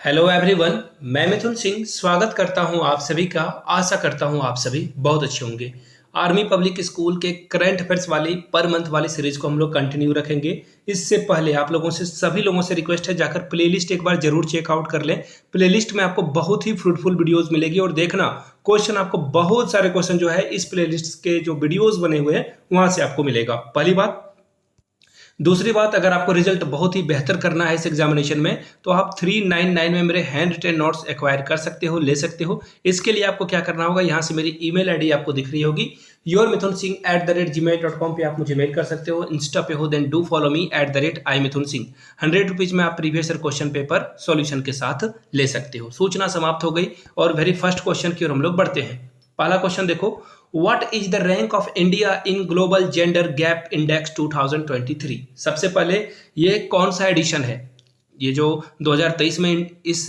Hello everyone. मैं मिथुन सिंह स्वागत करता हूं आप सभी का। आशा करता हूं आप सभी बहुत अच्छे होंगे। आर्मी पब्लिक स्कूल के करंट अफेयर्स वाली पर मंथ वाली सीरीज को हम लोग कंटिन्यू रखेंगे। इससे पहले आप लोगों से सभी लोगों से रिक्वेस्ट है, जाकर प्लेलिस्ट एक बार जरूर चेकआउट कर लें। प्लेलिस्ट में आपको बहुत ही फ्रूटफुल वीडियोस मिलेगी और देखना क्वेश्चन आपको बहुत सारे क्वेश्चन जो है इस प्लेलिस्ट के जो वीडियोस बने हुए हैं वहां से आपको मिलेगा। पहली बात। दूसरी बात, अगर आपको रिजल्ट बहुत ही बेहतर करना है इस एग्जामिनेशन में तो आप 399 में मेरे हैंड रिटेन नोट्स एक्वायर कर सकते हो, ले सकते हो। इसके लिए आपको क्या करना होगा, यहाँ से मेरी ईमेल आईडी आपको दिख रही होगी yourmithunsingh@gmail.com पे आप मुझे मेल कर सकते हो। इंस्टा पे हो then do follow me @imithunsingh। 100 rupees में आप previous year question paper solution के साथ ले सकते हो। सूचना समाप्त हो गई और वेरी फर्स्ट क्वेश्चन की ओर हम लोग बढ़ते हैं। पहला क्वेश्चन देखो, What is the rank of India in Global Gender Gap Index 2023? सबसे पहले ये कौन सा एडिशन है? ये जो 2023 में इस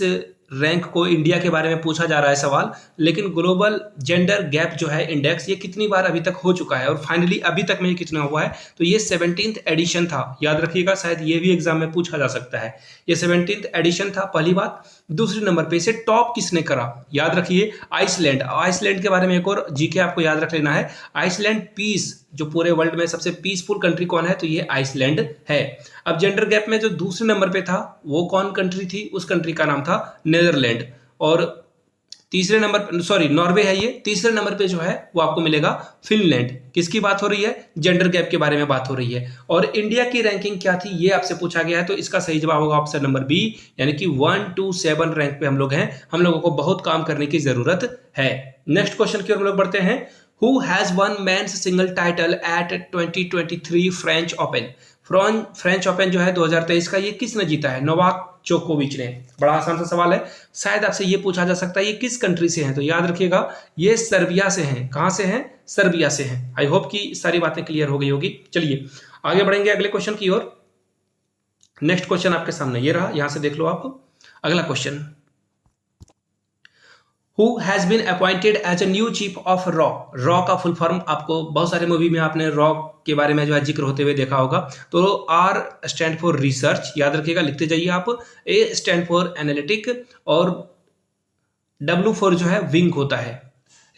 रैंक को इंडिया के बारे में पूछा जा रहा है सवाल, लेकिन ग्लोबल जेंडर गैप जो है इंडेक्स ये कितनी बार अभी तक हो चुका है और फाइनली अभी तक में ये कितना हुआ है, तो ये 17th एडिशन था। याद रखिएगा, शायद ये भी एग्जाम में पूछा जा सकता है। ये 17th एडिशन था, पहली बात। दूसरे नंबर पे इसे टॉप किसने करा, याद रखिए आइसलैंड। आइसलैंड के बारे में एक और जीके आपको याद रख लेना है। आइसलैंड पीस, जो पूरे वर्ल्ड में सबसे पीसफुल कंट्री कौन है, तो ये आइसलैंड है। अब जेंडर गैप में जो दूसरे नंबर पे था वो कौन कंट्री थी, उस कंट्री का नाम था नेदरलैंड। और तीसरे नंबर, सॉरी नॉर्वे है ये। तीसरे नंबर पे जो है वो आपको मिलेगा फिनलैंड। किसकी बात हो रही है, जेंडर गैप के बारे में बात हो रही है। और इंडिया की रैंकिंग क्या थी ये आपसे पूछा गया है, तो इसका सही जवाब होगा ऑप्शन नंबर बी, यानी कि 1 to 7 रैंक पे हम लोग हैं। हम लोगों को बहुत काम करने की जरूरत है। नेक्स्ट क्वेश्चन की ओर हम लोग बढ़ते हैं। Who has won men's single title at 2023 French open? French open जो है 2023 का, ये किसने जीता है? नोवाक जोकोविच ने। बड़ा आसान सा सवाल है, शायद आपसे ये पूछा जा सकता है ये किस कंट्री से हैं, तो याद रखिएगा ये सर्बिया से हैं। कहां से हैं? सर्बिया से हैं। आई होप कि सारी बातें क्लियर हो गई होगी। चलिए आगे बढ़ेंगे अगले क्वेश्चन की ओर। नेक्स्ट क्वेश्चन आपके सामने ये रहा, यहां से देख लो आप। अगला question, Who has been appointed as a new chief of raw? Raw का फुल फॉर्म आपको बहुत सारे मूवी में आपने रॉ के बारे में जो है जिक्र होते हुए देखा होगा। तो आर स्टैंड फॉर रिसर्च, याद रखिएगा, लिखते जाइए आप। ए स्टैंड फॉर एनालिटिक और डब्ल्यू फॉर जो है विंग होता है,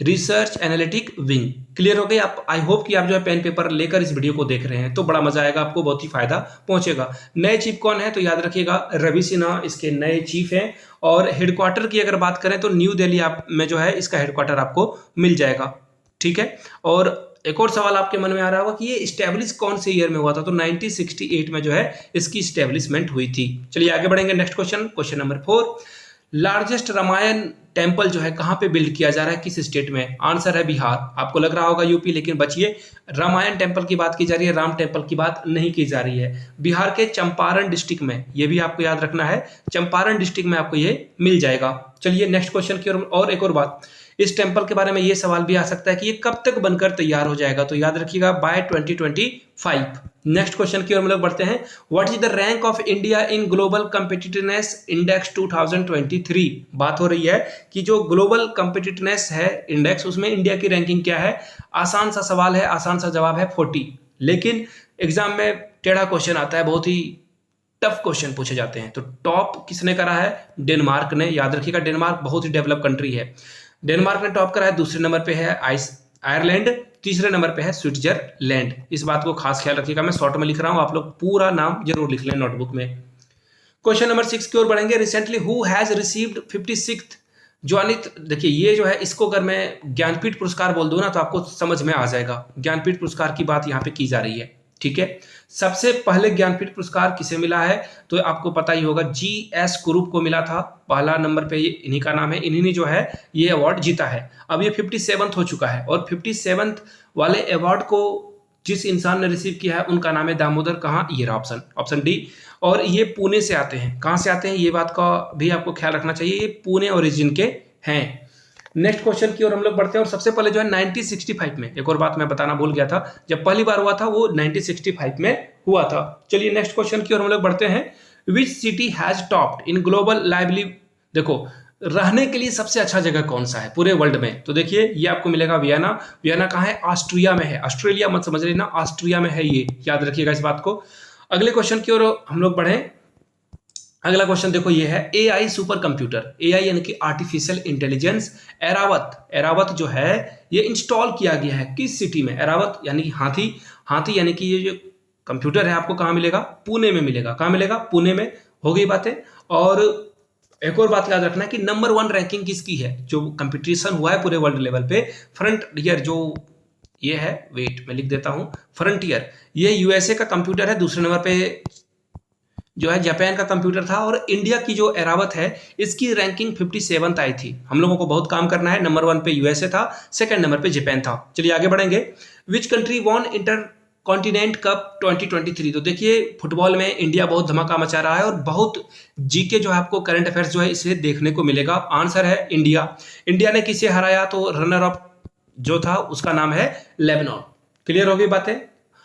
रिसर्च एनालिटिक विंग। क्लियर हो गई आप? आई होप कि आप जो है पेन पेपर लेकर इस वीडियो को देख रहे हैं तो बड़ा मजा आएगा, आपको बहुत ही फायदा पहुंचेगा। नए चीफ कौन है, तो याद रखिएगा रवि सिन्हा इसके नए चीफ हैं। और हेडक्वार्टर की अगर बात करें तो न्यू दिल्ली आप में जो है इसका हेडक्वार्टर आपको मिल जाएगा। ठीक है। और एक और सवाल आपके मन में आ रहा होगा कि ये स्टैब्लिश कौन से ईयर में हुआ था, तो 1968 में जो है इसकी स्टैब्लिशमेंट हुई थी। चलिए आगे बढ़ेंगे। Next question, question number 4। Largest Ramayana temple जो है कहां पे बिल्ड किया जा रहा है, किस स्टेट में? आंसर है बिहार। आपको लग रहा होगा यूपी, लेकिन बचिए, रामायण टेम्पल की बात की जा रही है, राम टेम्पल की बात नहीं की जा रही है। बिहार के चंपारण डिस्ट्रिक्ट में, ये भी आपको याद रखना है, चंपारण डिस्ट्रिक्ट में आपको ये मिल जाएगा। चलिए नेक्स्ट क्वेश्चन की और एक और बात, इस टेम्पल के बारे में ये सवाल भी आ सकता है कि ये कब तक बनकर तैयार हो जाएगा, तो याद रखिएगा बाय 2025। नेक्स्ट क्वेश्चन की ओर हम लोग बढ़ते हैं। What is the rank of India in global competitiveness index 2023? बात हो रही है कि जो ग्लोबल कॉम्पिटिटिवनेस है इंडेक्स, उसमें इंडिया की रैंकिंग क्या है। आसान सा सवाल है, आसान सा जवाब है 40, लेकिन एग्जाम में टेढ़ा क्वेश्चन आता है, बहुत ही टफ क्वेश्चन पूछे जाते हैं। तो टॉप किसने करा है? डेनमार्क ने। याद रखिएगा डेनमार्क बहुत ही डेवलप कंट्री है। डेनमार्क ने टॉप करा है। दूसरे नंबर पे है आयरलैंड, तीसरे नंबर पे है स्विट्जरलैंड। इस बात को खास ख्याल रखिएगा, मैं शॉर्ट में लिख रहा हूं, आप लोग पूरा नाम जरूर लिख लें नोटबुक में। क्वेश्चन नंबर 6 की ओर बढ़ेंगे। Recently who has received 56th ज्वानित, देखिए ये जो है इसको अगर मैं ज्ञानपीठ पुरस्कार बोल दूं ना तो आपको समझ में आ जाएगा। ज्ञानपीठ पुरस्कार की बात यहाँ पे की जा रही है। ठीक है। सबसे पहले ज्ञानपीठ पुरस्कार किसे मिला है, तो आपको पता ही होगा GS कुरूप को मिला था। पहला नंबर पे इन्हीं का नाम है, इन्हीं ने जो है ये अवार्ड जीता है। अब ये 57th हो चुका है और 57th वाले अवार्ड को जिस इंसान ने रिसीव किया है उनका नाम है दामोदर, कहाँ, ये रहा ऑप्शन डी। और ये पुणे से आते हैं। कहाँ से आते हैं ये बात का भी आपको ख्याल रखना चाहिए, ये पुणे ओरिजिन के हैं। नेक्स्ट क्वेश्चन की ओर हम लोग बढ़ते हैं। और सबसे पहले जो है 1965 में, एक और बात मैं बताना भूल गया था, जब पहली बार हुआ था वो 1965 में हुआ था। चलिए नेक्स्ट क्वेश्चन की ओर हम लोग बढ़ते हैं। Which city has topped in global lively, देखो रहने के लिए सबसे अच्छा जगह कौन सा है पूरे वर्ल्ड में, तो देखिए ये आपको मिलेगा वियना। वियना कहाँ है? ऑस्ट्रिया में है। ऑस्ट्रेलिया मत समझ लेना, ऑस्ट्रिया में है ये, याद रखिएगा इस बात को। अगले क्वेश्चन की ओर हम लोग बढ़े। अगला क्वेश्चन देखो, ये है एआई सुपर कंप्यूटर, एआई यानी कि आर्टिफिशियल इंटेलिजेंस एरावत, एरावत जो है ये इंस्टॉल किया गया है किस सिटी में? एरावत यानी कि हाथी, हाथी यानी कि ये जो कंप्यूटर है आपको कहाँ मिलेगा? पुणे में मिलेगा। कहाँ मिलेगा? पुणे में। हो गई बातें। और एक और बात याद रखना है कि नंबर 1 रैंकिंग किसकी है? जो कंपटीशन हुआ है पूरे वर्ल्ड लेवल पे, फ्रंटियर जो ये है, वेट मैं लिख देता हूं, फ्रंटियर, ये यूएसए का कंप्यूटर है। दूसरे नंबर पे जो है जापान का कंप्यूटर था। और इंडिया की जो एरावत है इसकी रैंकिंग 57th आई थी। हम लोगों को बहुत काम करना है। नंबर 1 पे यूएसए था, सेकंड नंबर पे जापान था। चलिए आगे बढ़ेंगे। Which country won inter continent cup 2023? तो देखिए फुटबॉल में इंडिया बहुत धमाका मचा रहा है और बहुत जीके जो है आपको करंट अफेयर्स जो है इसे देखने को मिलेगा। आंसर है इंडिया। इंडिया ने किसे हराया? तो रनर अप जो था उसका नाम है लेबनान। क्लियर हो गई बातें।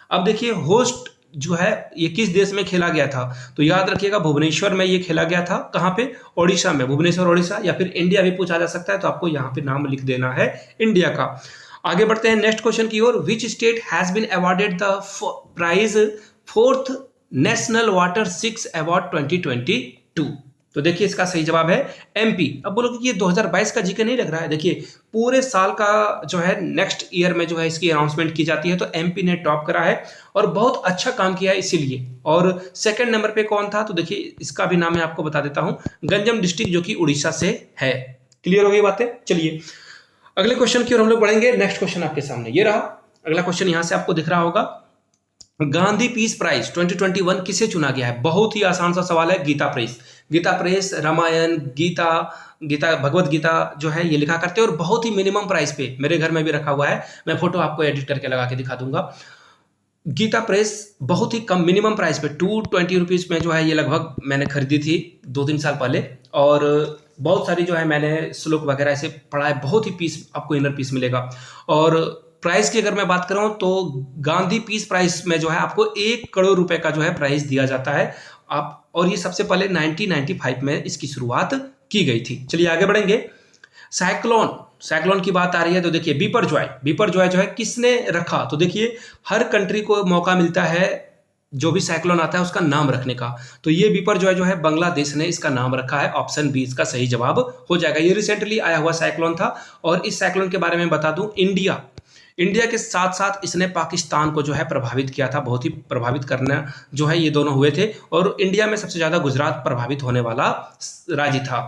अब देखिए होस्ट जो है ये किस देश में खेला गया था? तो याद रखिएगा भुवनेश्वर में ये खेला गया था। कहाँ पे? ओडिशा में। भुवनेश्वर ओडिशा, या फिर इंडिया भी पूछा जा सकता है, तो आपको यहाँ पे नाम लिख देना है इंडिया का। आगे बढ़ते हैं नेक्स्ट क्वेश्चन की ओर। Which state has been awarded the prize 4th national water 6 award 2022? तो देखिए इसका सही जवाब है एमपी। अब बोलोगे कि ये 2022 का जीके नहीं लग रहा है। देखिए पूरे साल का जो है नेक्स्ट ईयर में जो है इसकी अनाउंसमेंट की जाती है, तो एमपी ने टॉप करा है और बहुत अच्छा काम किया है इसीलिए। और सेकंड नंबर पे कौन था? तो देखिए इसका भी नाम मैं आपको बता देता हूं, गंजम डिस्ट्रिक्ट जो कि उड़ीसा से है। क्लियर हो गई बातें। चलिए अगले क्वेश्चन की ओर हम लोग बढ़ेंगे। नेक्स्ट क्वेश्चन आपके सामने ये रहा। अगला क्वेश्चन यहां से आपको दिख रहा होगा, गांधी पीस प्राइज 2021 किसे चुना गया है? बहुत ही आसान सा सवाल है। गीता प्रेस, गीता प्रेस रामायण, गीता भगवत गीता जो है ये लिखा करते हैं और बहुत ही मिनिमम प्राइस पे, मेरे घर में भी रखा हुआ है, मैं फोटो आपको एडिट करके लगा के दिखा दूंगा। गीता प्रेस बहुत ही कम मिनिमम प्राइस पे 220 रुपीज में जो है ये लगभग मैंने खरीदी थी 2-3 साल पहले। और बहुत सारी जो है मैंने श्लोक वगैरह ऐसे पढ़ा है। बहुत ही पीस आपको इनर पीस मिलेगा। और प्राइस की अगर मैं बात करूं तो गांधी पीस प्राइस में जो है आपको 1 करोड़ रुपए का जो है प्राइस दिया जाता है। आप और ये सबसे पहले 1995 में इसकी शुरुआत की गई थी। चलिए आगे बढ़ेंगे। साइक्लोन की बात आ रही है तो देखिए बीपर जॉय जो है किसने रखा? तो देखिए हर कंट्री को मौका मिलता है जो भी साइक्लोन आता है उसका नाम रखने का। तो ये बीपर जो है बांग्लादेश ने इसका नाम रखा है। ऑप्शन बी इसका सही जवाब हो जाएगा। ये रिसेंटली आया हुआ साइक्लोन था। और इस साइक्लोन के बारे में बता दूं, इंडिया के साथ साथ इसने पाकिस्तान को जो है प्रभावित किया था। बहुत ही प्रभावित करना जो है ये दोनों हुए थे। और इंडिया में सबसे ज्यादा गुजरात प्रभावित होने वाला राज्य था।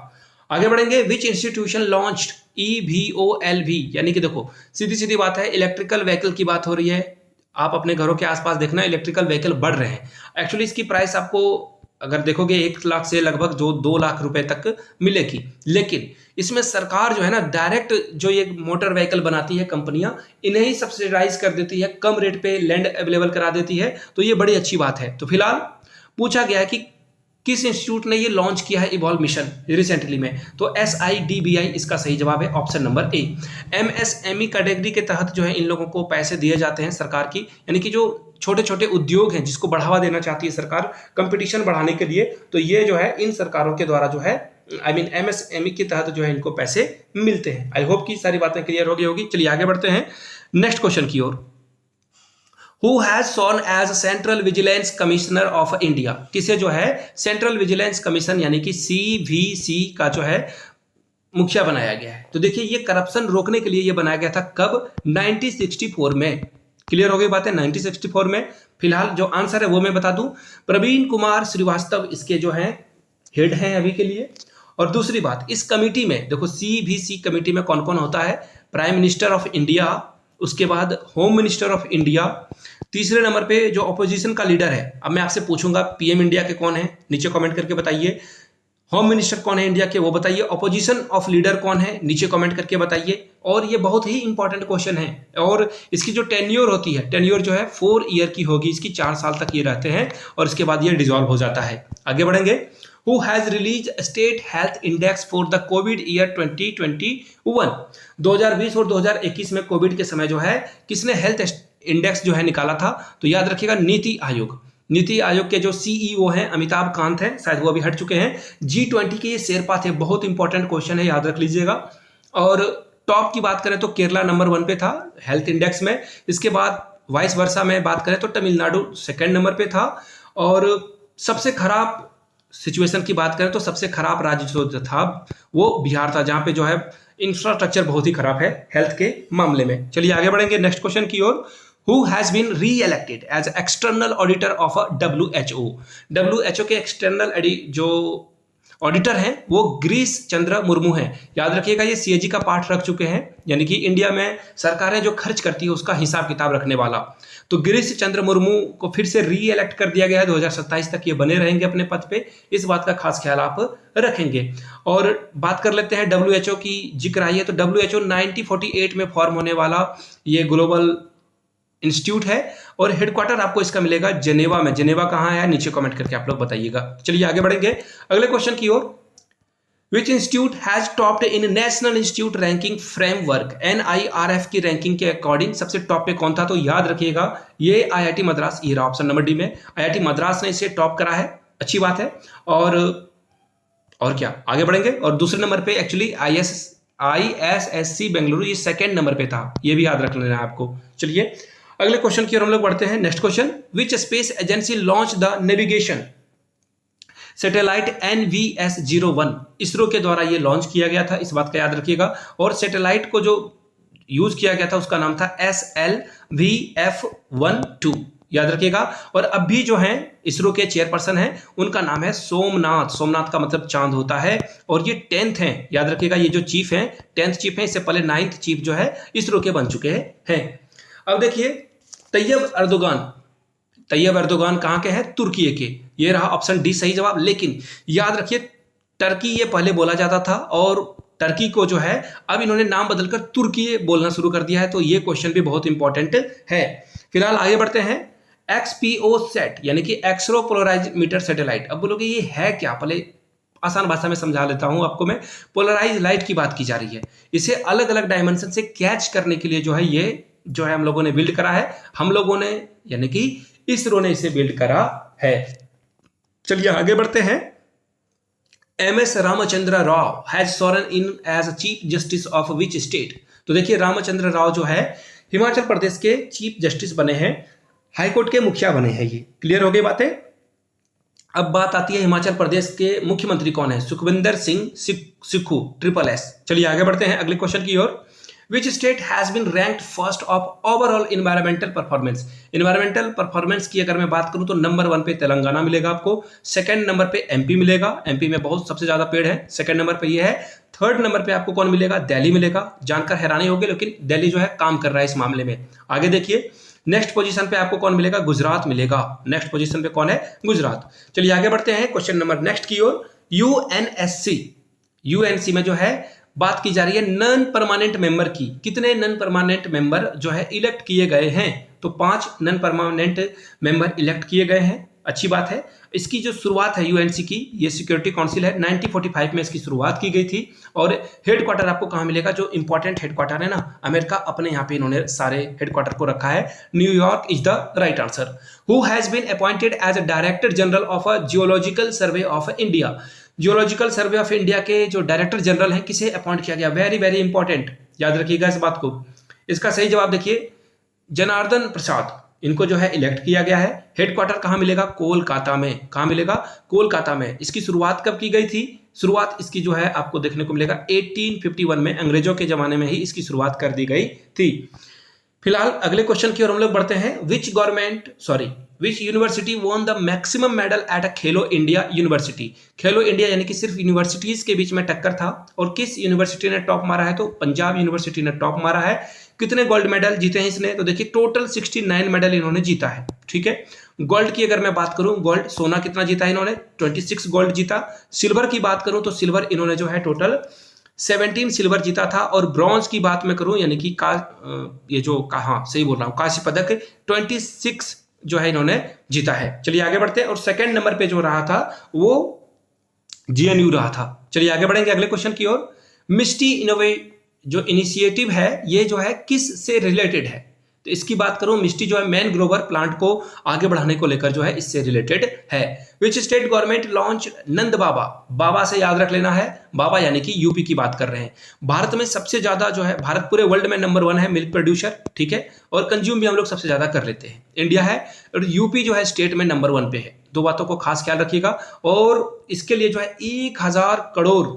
आगे बढ़ेंगे। विच इंस्टीट्यूशन लॉन्च्ड EVOLV? यानी कि देखो सीधी सीधी बात है, इलेक्ट्रिकल व्हीकल की बात हो रही है। आप अपने घरों के आसपास देखना इलेक्ट्रिकल व्हीकल बढ़ रहे हैं। एक्चुअली इसकी प्राइस आपको अगर देखोगे 1 लाख से लगभग जो 2 लाख रुपए तक मिलेगी। लेकिन इसमें सरकार जो है ना डायरेक्ट जो ये मोटर व्हीकल बनाती है कंपनियां, इन्हें ही सब्सिडाइज कर देती है, कम रेट पे लैंड अवेलेबल करा देती है। तो ये बड़ी अच्छी बात है। तो फिलहाल पूछा गया है कि किस इंस्टीट्यूट ने ये लॉन्च किया है इवॉल्व मिशन रिसेंटली में? तो SIDBI इसका सही जवाब है। Option number A. MSME category के तहत जो है इन लोगों को पैसे दिए जाते हैं सरकार की, यानी कि जो छोटे छोटे उद्योग हैं जिसको बढ़ावा देना चाहती है सरकार कंपटीशन बढ़ाने के लिए, तो ये जो है इन सरकारों के द्वारा जो है MSME के तहत जो है इनको पैसे मिलते हैं। आई होप की सारी बातें क्लियर हो गई होगी। चलिए आगे बढ़ते हैं नेक्स्ट क्वेश्चन की ओर। Who has sworn as central vigilance commissioner of India? किसे जो है सेंट्रल विजिलेंस कमीशन यानी कि CVC का जो है मुखिया बनाया गया है? तो देखिए ये करप्शन रोकने के लिए ये बनाया गया था। कब? 1964 में। क्लियर हो गई बातें। 1964 में। फिलहाल जो आंसर है वो मैं बता दूं, प्रवीण कुमार श्रीवास्तव इसके जो है हेड हैं अभी के लिए। और दूसरी बात, इस कमिटी में देखो CVC कमिटी में कौन कौन होता है? प्राइम मिनिस्टर ऑफ इंडिया, उसके बाद होम मिनिस्टर ऑफ इंडिया, तीसरे नंबर पे जो ऑपोजिशन का लीडर है। अब मैं आपसे पूछूंगा PM इंडिया के कौन है, नीचे कमेंट करके बताइए। होम मिनिस्टर कौन है इंडिया के, वो बताइए। ऑपोजिशन ऑफ लीडर कौन है, नीचे कमेंट करके बताइए। और ये बहुत ही इंपॉर्टेंट क्वेश्चन है। और इसकी जो टेन्योर होती है, टेन्योर जो है 4 ईयर की होगी इसकी, 4 साल तक ये रहते हैं और इसके बाद ये डिसॉल्व हो जाता है। आगे बढ़ेंगे। Who has released State Health Index for the COVID year 2021? 2020 और 2021 में कोविड के समय जो है किसने हेल्थ इंडेक्स जो है निकाला था? तो याद रखिएगा नीति आयोग। नीति आयोग के जो CEO हैं अमिताभ कांत हैं, शायद वो अभी हट चुके हैं। G20 के ये शेरपा थे। बहुत इंपॉर्टेंट क्वेश्चन है, याद रख लीजिएगा। और टॉप की बात करें तो केरला नंबर 1 पे था हेल्थ इंडेक्स में। इसके बाद वाइस वर्सा में बात करें तो तमिलनाडु सेकंड नंबर पे था। और सबसे खराब सिचुएशन की बात करें तो सबसे खराब राज्य जो था वो बिहार था, जहां पे जो है इंफ्रास्ट्रक्चर बहुत ही खराब है हेल्थ के मामले में। चलिए आगे बढ़ेंगे नेक्स्ट क्वेश्चन की ओर। Who has been re-elected as external auditor of a WHO? WHO के एक्सटर्नल जो ऑडिटर हैं वो गिरीश चंद्र मुर्मू हैं। याद रखिएगा ये सीएजी का पार्ट रख चुके हैं, यानी कि इंडिया में सरकारें जो खर्च करती है उसका हिसाब किताब रखने वाला। तो गिरीश चंद्र मुर्मू को फिर से री इलेक्ट कर दिया गया है, 2027 तक ये बने रहेंगे अपने पद पे, इस बात का खास ख्याल आप रखेंगे। और बात कर लेते हैं WHO की, जिक्र आई है तो WHO 1948 में फॉर्म होने वाला ये ग्लोबल इंस्टीट्यूट है और हेडक्वार्टर आपको इसका मिलेगा जेनेवा में। जेनेवा कहाँ है नीचे कमेंट करके आप लोग बताइएगा। चलिए आगे बढ़ेंगे अगले क्वेश्चन की ओर। Which institute has topped in national institute ranking framework? NIRF की रैंकिंग के अकॉर्डिंग सबसे टॉप पे कौन था? तो याद रखिएगा ये IIT मद्रास, ये रहा ऑप्शन नंबर डी में, IIT मद्रास ने इसे टॉप करा है, अच्छी बात है। और क्या आगे बढ़ेंगे। और दूसरे नंबर पे एक्चुअली ISSC बेंगलुरु, ये सेकेंड नंबर पे था, ये भी याद रख लेना है आपको। चलिए अगले क्वेश्चन की ओर हम लोग बढ़ते हैं। Next question, which space agency launch the navigation satellite NVS-01? ISRO के द्वारा ये लॉन्च किया गया था, इस बात का याद रखिएगा। और सैटेलाइट को जो यूज किया गया था उसका नाम था SLV-F12, याद रखिएगा। और अब भी जो है इसरो के चेयरपर्सन हैं उनका नाम है सोमनाथ। सोमनाथ का मतलब चांद होता है। और ये 10th हैं, याद रखिएगा। ये जो चीफ हैं 10th चीफ हैं, इससे पहले 9th चीफ जो है इसरो के बन चुके हैं। अब देखिए तैयब अर्दोगान कहाँ के हैं? तुर्की के। ये रहा ऑप्शन डी सही जवाब। लेकिन याद रखिए टर्की ये पहले बोला जाता था और टर्की को जो है अब इन्होंने नाम बदलकर तुर्की बोलना शुरू कर दिया है। तो ये क्वेश्चन भी बहुत इंपॉर्टेंट है। फिलहाल आगे बढ़ते हैं। XPO-SAT यानी कि एक्सरो पोलराइज मीटर सैटेलाइट। अब बोलोगे ये है क्या? पहले आसान भाषा में समझा लेता हूं आपको मैं। पोलराइज लाइट की बात की जा रही है। इसे अलग अलग डायमेंशन से कैच करने के लिए जो है ये जो है हम लोगों ने बिल्ड करा है। हम लोगों ने यानी कि इसरो ने इसे बिल्ड करा है। चलिए आगे बढ़ते हैं। MS Ramachandra Rao has sworn in as chief justice of which state? तो देखिए रामचंद्र राव जो है हिमाचल प्रदेश के चीफ जस्टिस बने हैं, हाईकोर्ट के मुखिया बने हैं। ये क्लियर हो गई बातें। अब बात आती है हिमाचल प्रदेश के मुख्यमंत्री कौन है? सुखविंदर सिंह सुक्खू, SSS। चलिए आगे बढ़ते हैं अगले क्वेश्चन की ओर। Which state has been ranked first of overall environmental performance? Environmental performance की अगर मैं बात करूं तो नंबर 1 पे तेलंगाना मिलेगा आपको, सेकंड नंबर पे MP मिलेगा, MP में बहुत सबसे ज्यादा पेड़ है, सेकंड नंबर पे ये है। थर्ड नंबर पे आपको कौन मिलेगा? दिल्ली मिलेगा। जानकर हैरानी होगी लेकिन दिल्ली जो है काम कर रहा है इस मामले में। आगे देखिए नेक्स्ट पोजीशन पे आपको कौन मिलेगा? गुजरात मिलेगा। नेक्स्ट पोजीशन पे कौन है? गुजरात। चलिए आगे बढ़ते हैं क्वेश्चन नंबर नेक्स्ट की ओर। UNC में जो है बात की जा रही है नॉन परमानेंट मेंबर की। कितने नॉन परमानेंट मेंबर जो है इलेक्ट किए गए हैं? तो 5 नॉन परमानेंट मेंबर इलेक्ट किए गए हैं, अच्छी बात है। इसकी जो शुरुआत है UNC की, ये सिक्योरिटी काउंसिल है, 1945 में इसकी शुरुआत की गई थी। और हेडक्वार्टर आपको कहाँ मिलेगा? जो इंपॉर्टेंट हेडक्वार्टर है ना अमेरिका, अपने यहाँ पे इन्होंने सारे हेडक्वार्टर को रखा है। New York is the right answer. Who has been appointed as director general of a geological survey of India? Geological survey of India के जो डायरेक्टर जनरल हैं किसे अपॉइंट किया गया? वेरी वेरी इंपॉर्टेंट, याद रखिएगा इस बात को। इसका सही जवाब देखिए जनार्दन प्रसाद, इनको जो है इलेक्ट किया गया है। हेडक्वार्टर कहाँ मिलेगा? कोलकाता में। कहाँ मिलेगा? कोलकाता में। इसकी शुरुआत कब की गई थी? शुरुआत इसकी जो है आपको देखने को मिलेगा 1851 में, अंग्रेजों के जमाने में ही इसकी शुरुआत कर दी गई थी। फिलहाल अगले क्वेश्चन की ओर हम लोग बढ़ते हैं। Which university won the maximum medal at a Khelo India university? Khelo India यानी कि सिर्फ यूनिवर्सिटीज के बीच में टक्कर था। और किस यूनिवर्सिटी ने टॉप मारा है? तो पंजाब यूनिवर्सिटी ने टॉप मारा है। कितने गोल्ड मेडल जीते हैं इसने? तो देखिए टोटल 69 मेडल इन्होंने जीता है, ठीक है। गोल्ड की अगर मैं बात करूं, गोल्ड सोना कितना जीता है इन्होंने? 26 गोल्ड जीता। सिल्वर की बात करूं तो सिल्वर इन्होंने जो है टोटल 17 सिल्वर जीता था। और ब्रॉन्ज की बात मैं करूं यानी कि सही बोल रहा हूं, कांस्य पदक 26 जो है इन्होंने जीता है। चलिए आगे बढ़ते हैं। और सेकंड नंबर पे जो रहा था वो GNU रहा था। चलिए आगे बढ़ेंगे अगले क्वेश्चन की ओर। मिस्टी जो इनिशिएटिव है ये जो है किस से रिलेटेड है? तो इसकी बात करूं, मिस्टी जो है मैनग्रोवर प्लांट को आगे बढ़ाने को लेकर जो है इससे रिलेटेड है। विच स्टेट गवर्नमेंट लॉन्च नंद बाबा? बाबा से याद रख लेना है, बाबा यानी कि यूपी की बात कर रहे हैं। भारत में सबसे ज्यादा जो है, भारत पूरे वर्ल्ड में नंबर 1 है मिल्क प्रोड्यूसर, ठीक है। और कंज्यूम भी हम लोग सबसे ज्यादा कर लेते हैं, इंडिया है। और यूपी जो है स्टेट में नंबर 1 पे है। दो बातों को खास ख्याल रखिएगा। और इसके लिए जो है 1000 करोड़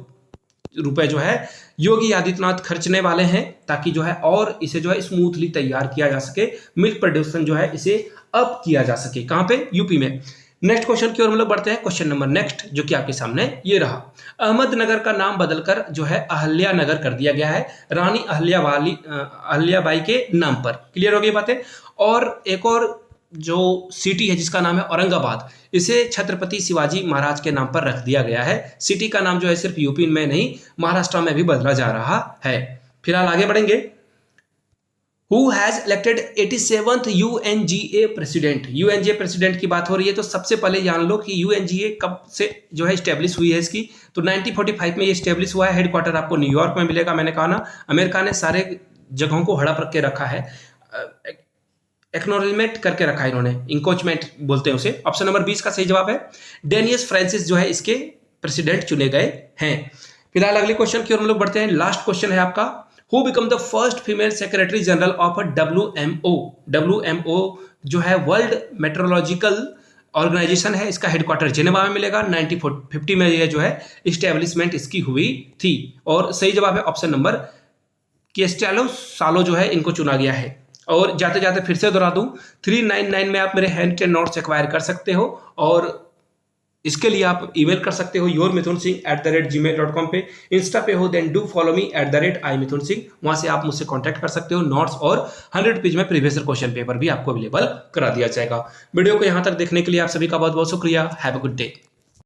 रुपए जो है योगी आदित्यनाथ खर्चने वाले हैं, ताकि जो है और इसे जो है स्मूथली तैयार किया जा सके, मिल्क प्रोडक्शन जो है इसे अप किया जा सके। कहां पे? यूपी में। नेक्स्ट क्वेश्चन की ओर हम लोग बढ़ते हैं। क्वेश्चन नंबर नेक्स्ट जो कि आपके सामने ये रहा, अहमदनगर का नाम बदलकर जो है अहल्या नगर कर दिया गया है रानी अहल्याबाई के नाम पर। क्लियर हो गई बातें। और एक और जो सिटी है जिसका नाम है औरंगाबाद, इसे छत्रपति शिवाजी महाराज के नाम पर रख दिया गया है। सिटी का नाम जो है सिर्फ यूपी में नहीं, महाराष्ट्र में भी बदला जा रहा है। फिलहाल आगे बढ़ेंगे। Who has elected 87th UNGA president? UNGA president की बात हो रही है तो सबसे पहले जान लो कि UNGA कब से जो है स्टेब्लिश हुई है इसकी। तो 1945 में ये स्टेब्लिश हुआ है। हेडक्वार्टर आपको न्यूयॉर्क में मिलेगा। मैंने कहा ना, अमेरिका ने सारे जगहों को हड़प रख के रखा है, एक्नॉलेजमेंट करके रखा है इन्होंने, इंकोचमेंट बोलते हैं उसे। ऑप्शन नंबर 20 का सही जवाब है। डेनियस फ्रांसिस जो है इसके प्रेसिडेंट चुने गए हैं। फिलहाल अगले क्वेश्चन की ओर हम लोग बढ़ते हैं। लास्ट क्वेश्चन है आपका, Who become the first female secretary general of a WMO? WMO जो है वर्ल्ड मेट्रोलॉजिकल ऑर्गेनाइजेशन है, इसका हेडक्वार्टर जिनेवा में मिलेगा। 1950 में ये जो है इस्टेब्लिशमेंट इसकी हुई थी। और सही जवाब है ऑप्शन नंबर केस्टेलो सालो जो है इनको चुना गया है। और जाते जाते फिर से दोहरा दूं, 399 में आप मेरे हैंड टेन नोट्स एक्वायर कर सकते हो। और इसके लिए आप ईमेल कर सकते हो yourmithunsingh@gmail.com पे। इंस्टा पे हो then do follow me @imithunsingh। वहां से आप मुझसे कांटेक्ट कर सकते हो। नोट्स और 100 पेज में प्रीवियस क्वेश्चन पेपर भी आपको अवेलेबल करा दिया जाएगा। वीडियो को यहां तक देखने के लिए आप सभी का बहुत बहुत शुक्रिया। Have a good day.